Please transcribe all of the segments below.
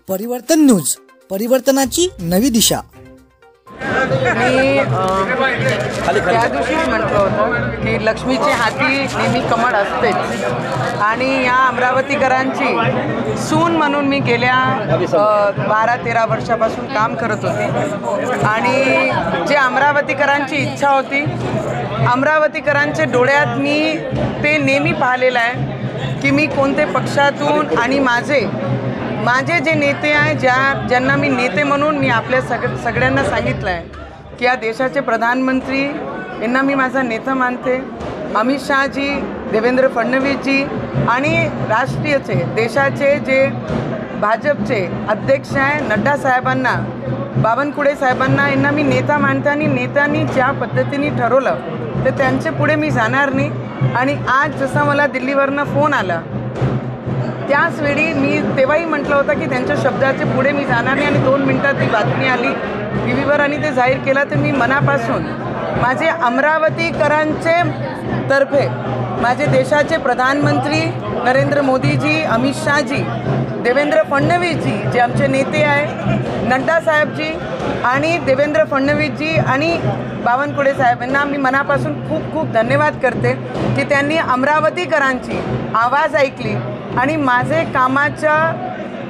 परिवर्तन न्यूज, परिवर्तनाची नवी दिशा। मी त्या दिवशीच म्हटलं होतं की लक्ष्मीची हाती नेहमी कमळ असतेच आणि या अमरावतीकरांची सून म्हणून मी गेल्या 12-13 वर्षापासून काम करत होते आणि जे अमरावतीकरांची इच्छा होती, अमरावतीकरांच्या डोळ्यात मी ते नेहमी पाहिलेलं आहे की मी कोणते पक्षातून आणि माझे जे नेते आहे ज्यांना मी नेते म्हणून मी आपल्या सगळ्यांना सांगितलं आहे की या देशाचे प्रधानमंत्री यांना मी माझा नेता मानते। अमित शहाजी, देवेंद्र फडणवीसजी आणि राष्ट्रीयचे देशाचे जे भाजपचे अध्यक्ष आहे नड्डा साहेबांना, बावनकुळे साहेबांना यांना मी नेता मानते आणि नेत्यांनी ज्या पद्धतीने ठरवलं तर त्यांच्या पुढे मी जाणार नाही। आणि आज जसा मला दिल्लीवरनं फोन आला त्याच वेळी मी तेव्हाही म्हटलं होतं की त्यांच्या शब्दाचे पुढे मी जाणार नाही आणि 2 मिनिटात ती बातमी आली टीव्हीवर आणि ते जाहीर केलं। तर मी मनापासून माझे अमरावतीकरांचे तर्फे माझे देशाचे प्रधानमंत्री नरेंद्र मोदीजी, अमित शहाजी, देवेंद्र फडणवीसजी जे आमचे नेते आहे, नड्डा साहेबजी आणि देवेंद्र फडणवीसजी आणि बावनकुळे साहेब यांना मी मनापासून खूप खूप धन्यवाद करते की त्यांनी अमरावतीकरांची आवाज ऐकली आणि माझे कामाच्या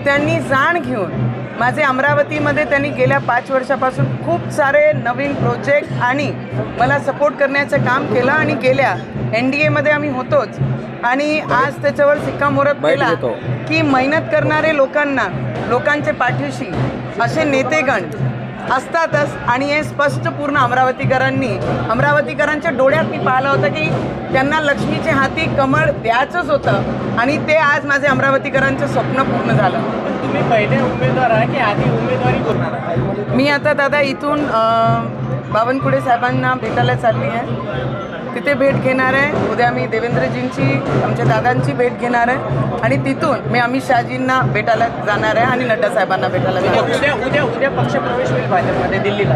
त्यांनी जाण घेऊन माझे अमरावतीमध्ये त्यांनी गेल्या 5 वर्षापासून खूप सारे नवीन प्रोजेक्ट आणि मला सपोर्ट करण्याचं काम केलं आणि गेल्या NDAमध्ये आम्ही होतोच आणि आज त्याच्यावर शिक्कामोर्तब केला की मेहनत करणारे लोकांच्या पाठीशी असे नेतेगण असतातच आणि हे स्पष्ट पूर्ण अमरावतीकरांच्या डोळ्यात मी पाहिलं होतं की त्यांना लक्ष्मीच्या हाती कमळ द्यायचंच होतं आणि ते आज माझे अमरावतीकरांचं स्वप्न पूर्ण झालं। तुम्ही पहिले उमेदवार आहे की आधी उमेदवारी करणार आहे? मी आता दादा इथून बावनकुळे साहेबांना भेटायला चालली आहे, तिथे भेट घेणार आहे। उद्या मी देवेंद्रजींची, आमच्या दादांची भेट घेणार आहे आणि तिथून मी अमित शहाजींना भेटायला जाणार आहे आणि नड्डा साहेबांना भेटायला जाणार आहे। उद्या पक्षप्रवेश होईल भाजपमध्ये दिल्लीला।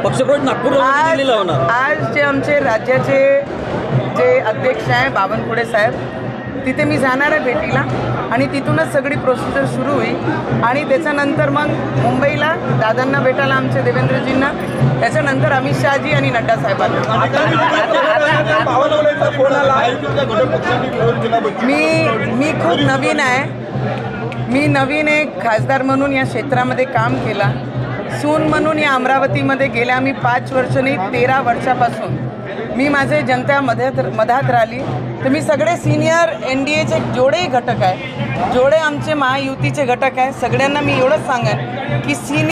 पक्षप्रवेश नागपूरला दिल्लीला होणार। आज जे आमचे राज्याचे जे अध्यक्ष आहे बावनकुळे साहेब, तिथे मी जाणार आहे भेटीला आणि तिथूनच सगळी प्रोसिजर सुरू होईल आणि त्याच्यानंतर मग मुंबईला दादांना भेटायला आमचे देवेंद्रजींना, त्याच्यानंतर अमित शहाजी आणि नड्डा साहेबांना। मी खूप नवीन आहे, मी नवीन एक खासदार म्हणून या क्षेत्रामध्ये काम केला, सून म्हणून या अमरावतीमध्ये गेल्या आम्ही 5 वर्ष नाही 13 वर्षापासून मी माझे जनता मधात राहिली। तर मी सगळे सिनियर NDAचे जेवढेही घटक आहे, जेवढे आमचे महायुतीचे घटक आहे, सगळ्यांना मी एवढंच सांगेन की